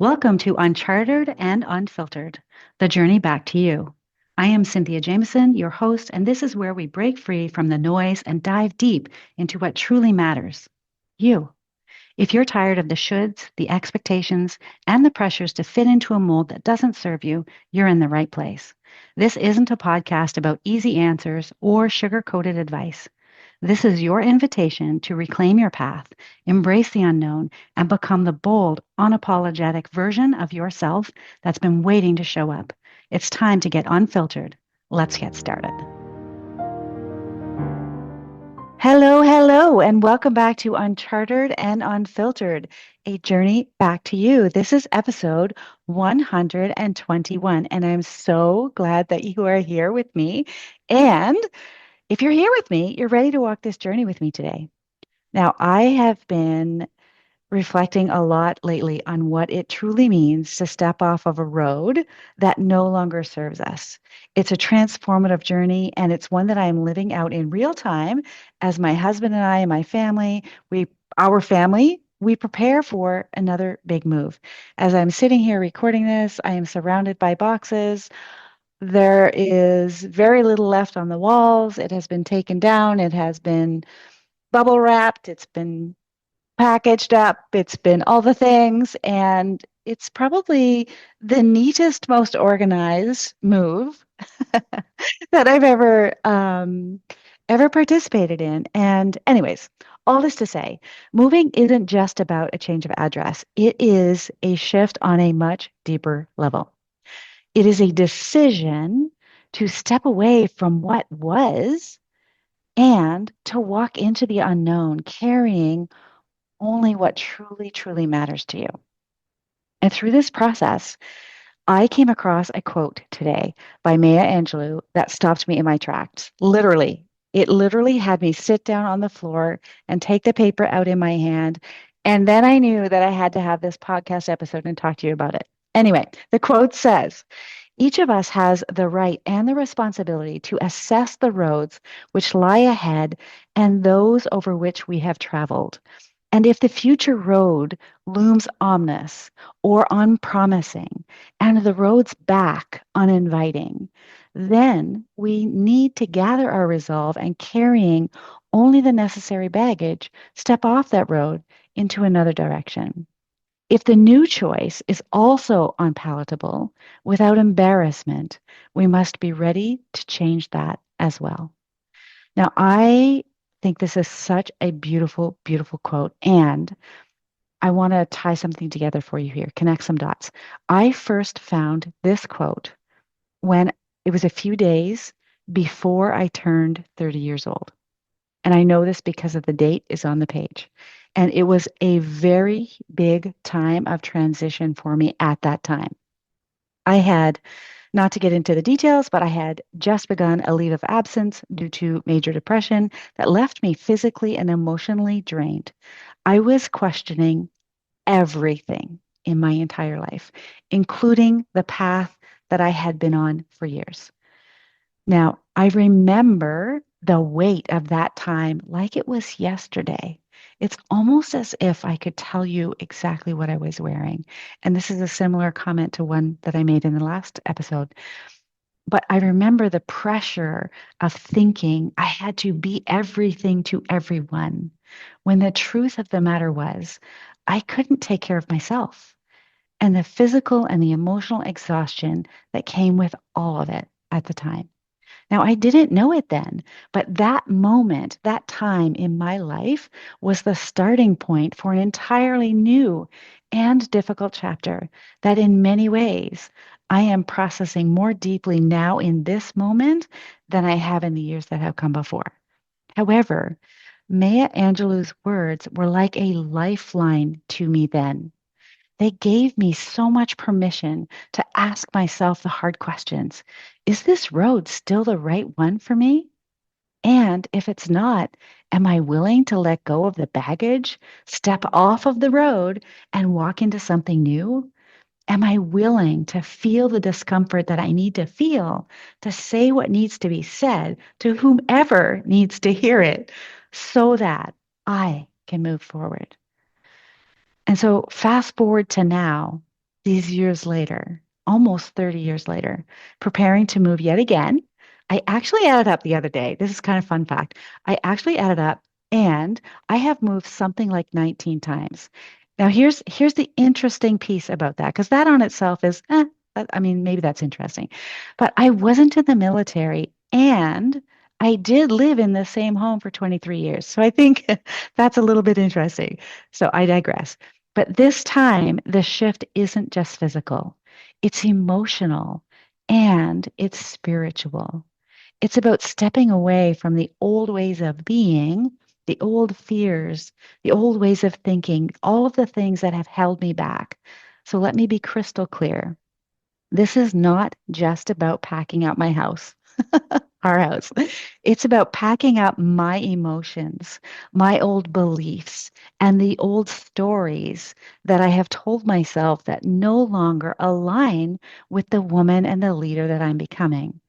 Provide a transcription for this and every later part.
Welcome to Uncharted and Unfiltered, the journey back to you. I am Cynthia Jameson, your host, and this is where we break free from the noise and dive deep into what truly matters you. If you're tired of the shoulds, the expectations, and the pressures to fit into a mold that doesn't serve you, you're in the right place. This isn't a podcast about easy answers or sugar coated advice. This is your invitation to reclaim your path, embrace the unknown, and become the bold, unapologetic version of yourself that's been waiting to show up. It's time to get unfiltered. Let's get started. Hello, hello, and welcome back to Uncharted and Unfiltered, a journey back to you. This is episode 121, and I'm so glad that you are here with me. And if you're here with me, you're ready to walk this journey with me today. Now, I have been reflecting a lot lately on what it truly means to step off of a road that no longer serves us. It's a transformative journey, and it's one that I'm living out in real time as my husband and I and my family, we prepare for another big move. As I'm sitting here recording this, I am surrounded by boxes. There is very little left on the walls. It has been taken down. It has been bubble wrapped. It's been packaged up. It's been all the things. And it's probably the neatest, most organized move that I've ever participated in. And anyways, all this to say, moving isn't just about a change of address. It is a shift on a much deeper level. It is a decision to step away from what was and to walk into the unknown, carrying only what truly, truly matters to you. And through this process, I came across a quote today by Maya Angelou that stopped me in my tracks. Literally, it literally had me sit down on the floor and take the paper out in my hand. And then I knew that I had to have this podcast episode and talk to you about it. Anyway, the quote says, each of us has the right and the responsibility to assess the roads which lie ahead and those over which we have traveled. And if the future road looms ominous or unpromising, and the roads back uninviting, then we need to gather our resolve and carrying only the necessary baggage, step off that road into another direction. If the new choice is also unpalatable, without embarrassment, we must be ready to change that as well. Now, I think this is such a beautiful, beautiful quote. And I want to tie something together for you here, connect some dots. I first found this quote when it was a few days before I turned 30 years old. And I know this because of the date is on the page. And it was a very big time of transition for me at that time. I had, not to get into the details, but I had just begun a leave of absence due to major depression that left me physically and emotionally drained. I was questioning everything in my entire life, including the path that I had been on for years. Now, I remember the weight of that time like it was yesterday. It's almost as if I could tell you exactly what I was wearing. And this is a similar comment to one that I made in the last episode. But I remember the pressure of thinking I had to be everything to everyone, when the truth of the matter was I couldn't take care of myself, and the physical and the emotional exhaustion that came with all of it at the time. Now, I didn't know it then, but that moment, that time in my life was the starting point for an entirely new and difficult chapter that in many ways I am processing more deeply now in this moment than I have in the years that have come before. However, Maya Angelou's words were like a lifeline to me then. They gave me so much permission to ask myself the hard questions. Is this road still the right one for me? And if it's not, am I willing to let go of the baggage, step off of the road, and walk into something new? Am I willing to feel the discomfort that I need to feel to say what needs to be said to whomever needs to hear it so that I can move forward? And so, fast forward to now, these years later, almost 30 years later, preparing to move yet again. I actually added up the other day. This is kind of fun fact. I actually added up and I have moved something like 19 times. Now here's the interesting piece about that, because that on itself is, I mean, maybe that's interesting. But I wasn't in the military and I did live in the same home for 23 years. So I think that's a little bit interesting. So I digress. But this time, the shift isn't just physical, it's emotional and it's spiritual. It's about stepping away from the old ways of being, the old fears, the old ways of thinking, all of the things that have held me back. So let me be crystal clear. This is not just about packing out my house, our house. It's about packing up my emotions, my old beliefs, and the old stories that I have told myself that no longer align with the woman and the leader that I'm becoming.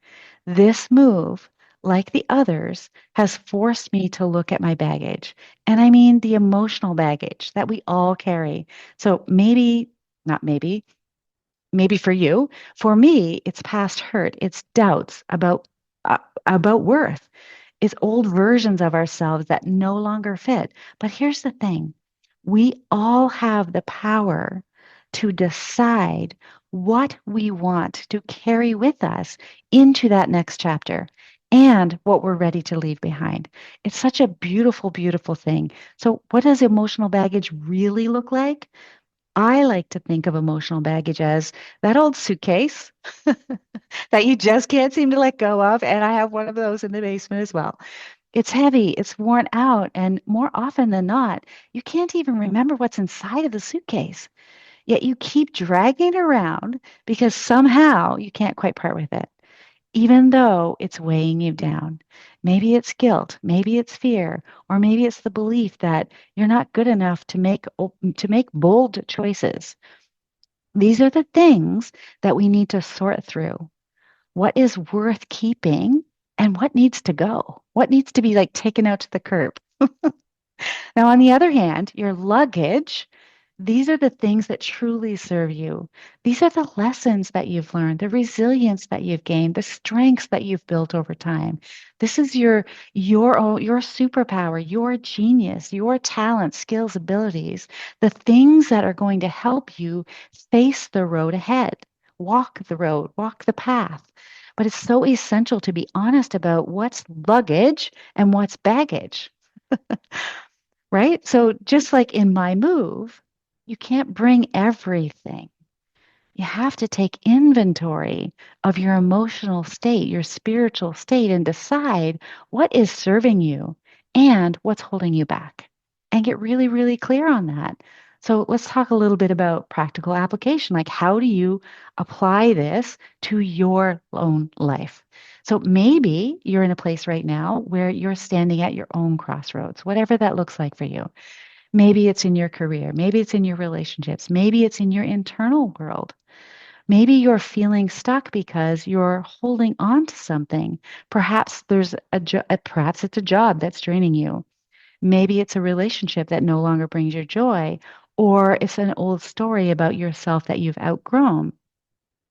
This move, like the others, has forced me to look at my baggage. And I mean the emotional baggage that we all carry. So not maybe for you, for me, it's past hurt, it's doubts uh, about worth, it's old versions of ourselves that no longer fit. But here's the thing. We all have the power to decide what we want to carry with us into that next chapter and what we're ready to leave behind. It's such a beautiful, beautiful thing. So, what does emotional baggage really look like? I like to think of emotional baggage as that old suitcase that you just can't seem to let go of. And I have one of those in the basement as well. It's heavy, it's worn out, and more often than not, you can't even remember what's inside of the suitcase. Yet you keep dragging it around because somehow you can't quite part with it, even though it's weighing you down. Maybe it's guilt, maybe it's fear, or maybe it's the belief that you're not good enough to make bold choices. These are the things that we need to sort through. What is worth keeping and what needs to go? What needs to be like taken out to the curb? Now, on the other hand, your luggage, these are the things that truly serve you. These are the lessons that you've learned, the resilience that you've gained, the strengths that you've built over time. This is your superpower, your genius, your talent, skills, abilities, the things that are going to help you face the road ahead, walk the road, walk the path. But it's so essential to be honest about what's luggage and what's baggage, right? So just like in my move, you can't bring everything. You have to take inventory of your emotional state, your spiritual state, and decide what is serving you and what's holding you back. And get really, really clear on that. So let's talk a little bit about practical application. Like, how do you apply this to your own life? So maybe you're in a place right now where you're standing at your own crossroads, whatever that looks like for you. Maybe it's in your career, maybe it's in your relationships, maybe it's in your internal world. Maybe you're feeling stuck because you're holding on to something. Perhaps perhaps it's a job that's draining you. Maybe it's a relationship that no longer brings you joy, or it's an old story about yourself that you've outgrown.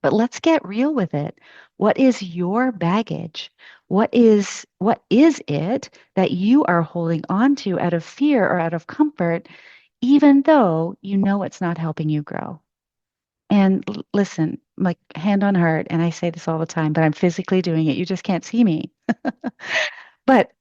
But let's get real with it. What is your baggage? What is it that you are holding on to out of fear or out of comfort, even though you know it's not helping you grow? And listen, like hand on heart, and I say this all the time, but I'm physically doing it. You just can't see me. But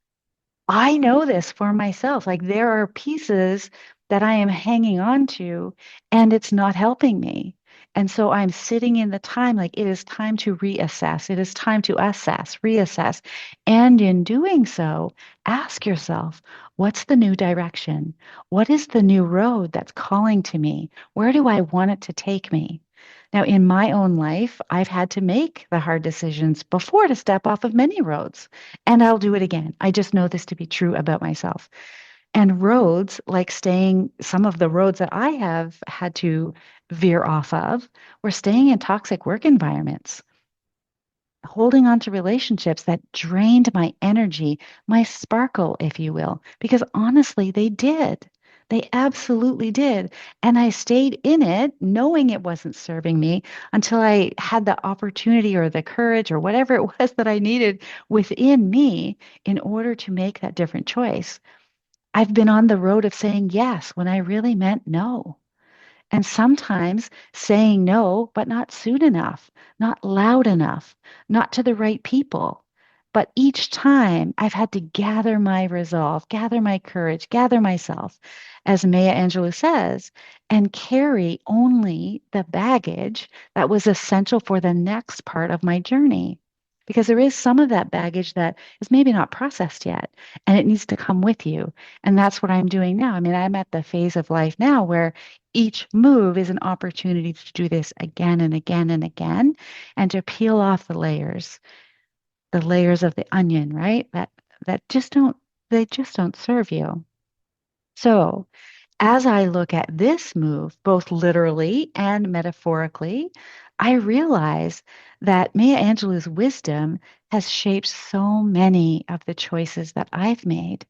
I know this for myself. Like there are pieces that I am hanging on to and it's not helping me. And so I'm sitting in the time, like it is time to reassess. It is time to assess, reassess. And in doing so, ask yourself, what's the new direction? What is the new road that's calling to me? Where do I want it to take me? Now, in my own life, I've had to make the hard decisions before to step off of many roads. And I'll do it again. I just know this to be true about myself. And roads, like some of the roads that I have had to veer off of, were staying in toxic work environments, holding on to relationships that drained my energy, my sparkle, if you will, because honestly, they did. They absolutely did. And I stayed in it knowing it wasn't serving me until I had the opportunity or the courage or whatever it was that I needed within me in order to make that different choice. I've been on the road of saying yes when I really meant no. And sometimes saying no, but not soon enough, not loud enough, not to the right people. But each time I've had to gather my resolve, gather my courage, gather myself, as Maya Angelou says, and carry only the baggage that was essential for the next part of my journey. Because there is some of that baggage that is maybe not processed yet, and it needs to come with you. And that's what I'm doing now. I mean, I'm at the phase of life now where each move is an opportunity to do this again and again and again, and to peel off the layers of the onion, right? That just don't they just don't serve you. So, as I look at this move, both literally and metaphorically, I realize that Maya Angelou's wisdom has shaped so many of the choices that I've made.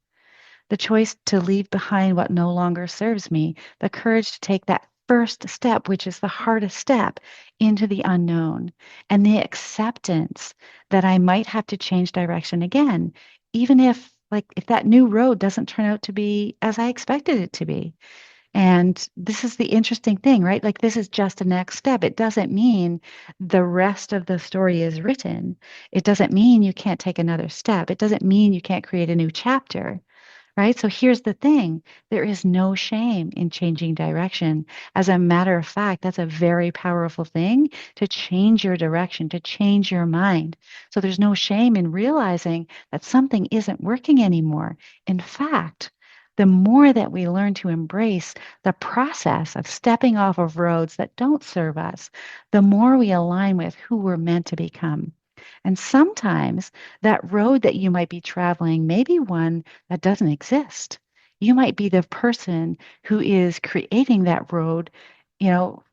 The choice to leave behind what no longer serves me, the courage to take that first step, which is the hardest step, into the unknown, and the acceptance that I might have to change direction again, even if that new road doesn't turn out to be as I expected it to be. And this is the interesting thing, right? Like this is just a next step. It doesn't mean the rest of the story is written. It doesn't mean you can't take another step. It doesn't mean you can't create a new chapter. Right? So here's the thing. There is no shame in changing direction. As a matter of fact, that's a very powerful thing to change your direction, to change your mind. So there's no shame in realizing that something isn't working anymore. In fact, the more that we learn to embrace the process of stepping off of roads that don't serve us, the more we align with who we're meant to become. And sometimes that road that you might be traveling may be one that doesn't exist. You might be the person who is creating that road, you know,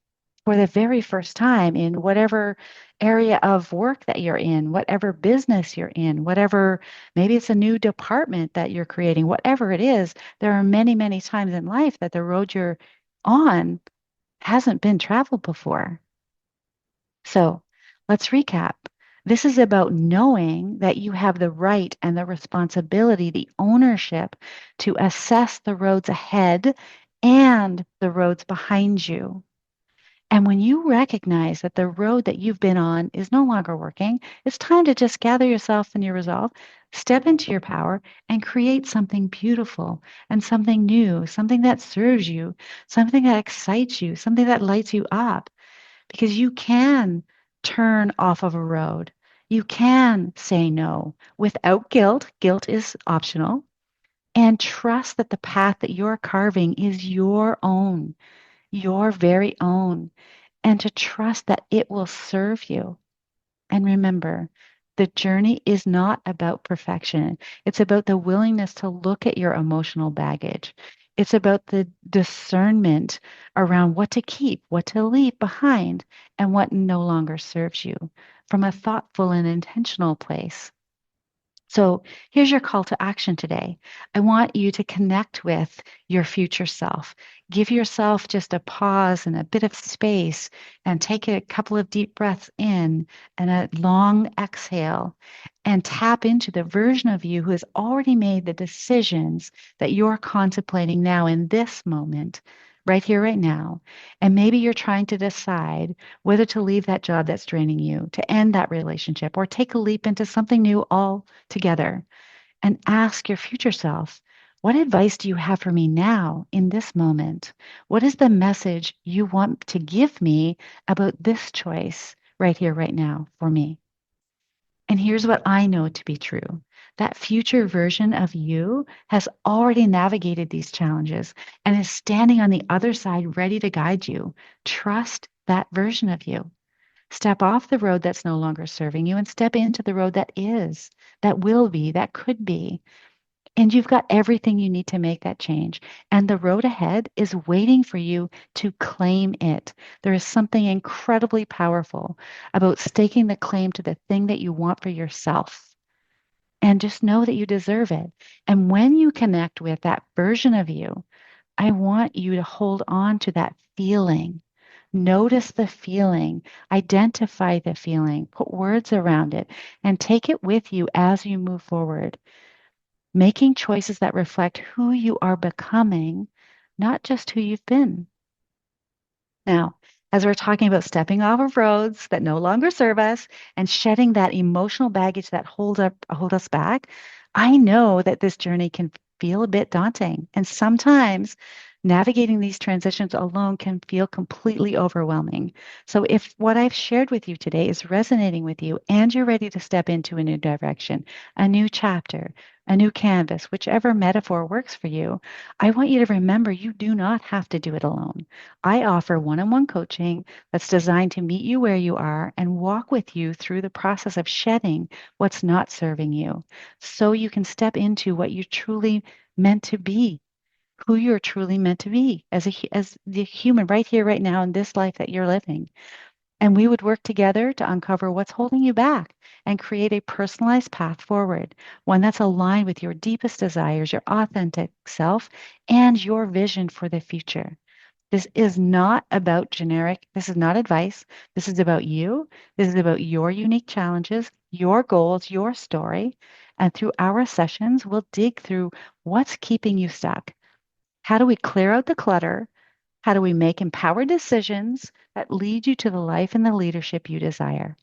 for the very first time in whatever area of work that you're in, whatever business you're in, whatever, maybe it's a new department that you're creating, whatever it is. There are many, many times in life that the road you're on hasn't been traveled before. So let's recap. This is about knowing that you have the right and the responsibility, the ownership to assess the roads ahead and the roads behind you. And when you recognize that the road that you've been on is no longer working, it's time to just gather yourself and your resolve, step into your power, and create something beautiful and something new, something that serves you, something that excites you, something that lights you up because you can turn off of a road. You can say no without guilt. Guilt is optional. And trust that the path that you're carving is your own, your very own. And to trust that it will serve you. And remember, the journey is not about perfection. It's about the willingness to look at your emotional baggage. It's about the discernment around what to keep, what to leave behind, and what no longer serves you from a thoughtful and intentional place. So here's your call to action today. I want you to connect with your future self. Give yourself just a pause and a bit of space and take a couple of deep breaths in and a long exhale and tap into the version of you who has already made the decisions that you're contemplating now in this moment. Right here, right now. And maybe you're trying to decide whether to leave that job that's draining you, to end that relationship, or take a leap into something new altogether. And ask your future self, what advice do you have for me now in this moment? What is the message you want to give me about this choice right here, right now for me? And here's what I know to be true. That future version of you has already navigated these challenges and is standing on the other side ready to guide you. Trust that version of you. Step off the road that's no longer serving you and step into the road that is, that will be, that could be. And you've got everything you need to make that change. And the road ahead is waiting for you to claim it. There is something incredibly powerful about staking the claim to the thing that you want for yourself. And just know that you deserve it. And when you connect with that version of you, I want you to hold on to that feeling. Notice the feeling, identify the feeling, put words around it, and take it with you as you move forward, making choices that reflect who you are becoming, not just who you've been. Now, as we're talking about stepping off of roads that no longer serve us and shedding that emotional baggage that hold us back, I know that this journey can feel a bit daunting. And sometimes navigating these transitions alone can feel completely overwhelming. So if what I've shared with you today is resonating with you and you're ready to step into a new direction, a new chapter, a new canvas, whichever metaphor works for you, I want you to remember you do not have to do it alone. I offer one on one coaching that's designed to meet you where you are and walk with you through the process of shedding what's not serving you so you can step into what you're truly meant to be, who you're truly meant to be as the human right here, right now in this life that you're living. And we would work together to uncover what's holding you back and create a personalized path forward, one that's aligned with your deepest desires, your authentic self, and your vision for the future. This is not about this is not advice. This is about you. This is about your unique challenges, your goals, your story. And through our sessions, we'll dig through what's keeping you stuck. How do we clear out the clutter? How do we make empowered decisions that lead you to the life and the leadership you desire?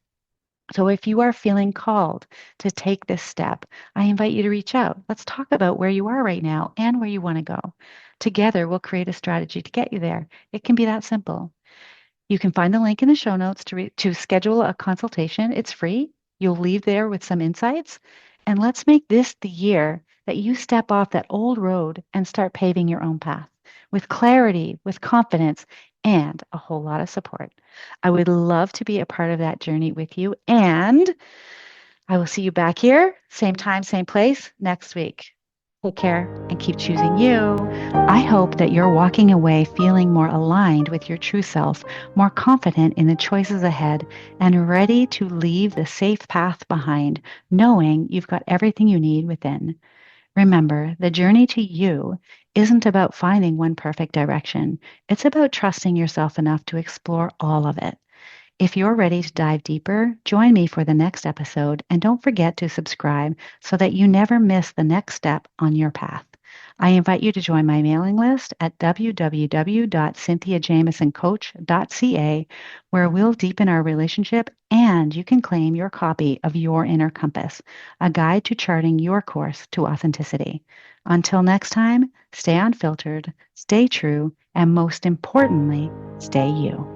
So, if you are feeling called to take this step, I invite you to reach out. Let's talk about where you are right now and where you want to go. Together, we'll create a strategy to get you there. It can be that simple. You can find the link in the show notes to schedule a consultation. It's free. You'll leave there with some insights. And let's make this the year that you step off that old road and start paving your own path with clarity, with confidence, and a whole lot of support. I would love to be a part of that journey with you. And I will see you back here, same time, same place next week. Take care and keep choosing you. I hope that you're walking away feeling more aligned with your true self, more confident in the choices ahead, and ready to leave the safe path behind, knowing you've got everything you need within. Remember, the journey to you isn't about finding one perfect direction. It's about trusting yourself enough to explore all of it. If you're ready to dive deeper, join me for the next episode and don't forget to subscribe so that you never miss the next step on your path. I invite you to join my mailing list at www.cynthiajamesoncoach.ca, where we'll deepen our relationship and you can claim your copy of Your Inner Compass, a guide to charting your course to authenticity. Until next time, stay unfiltered, stay true, and most importantly, stay you.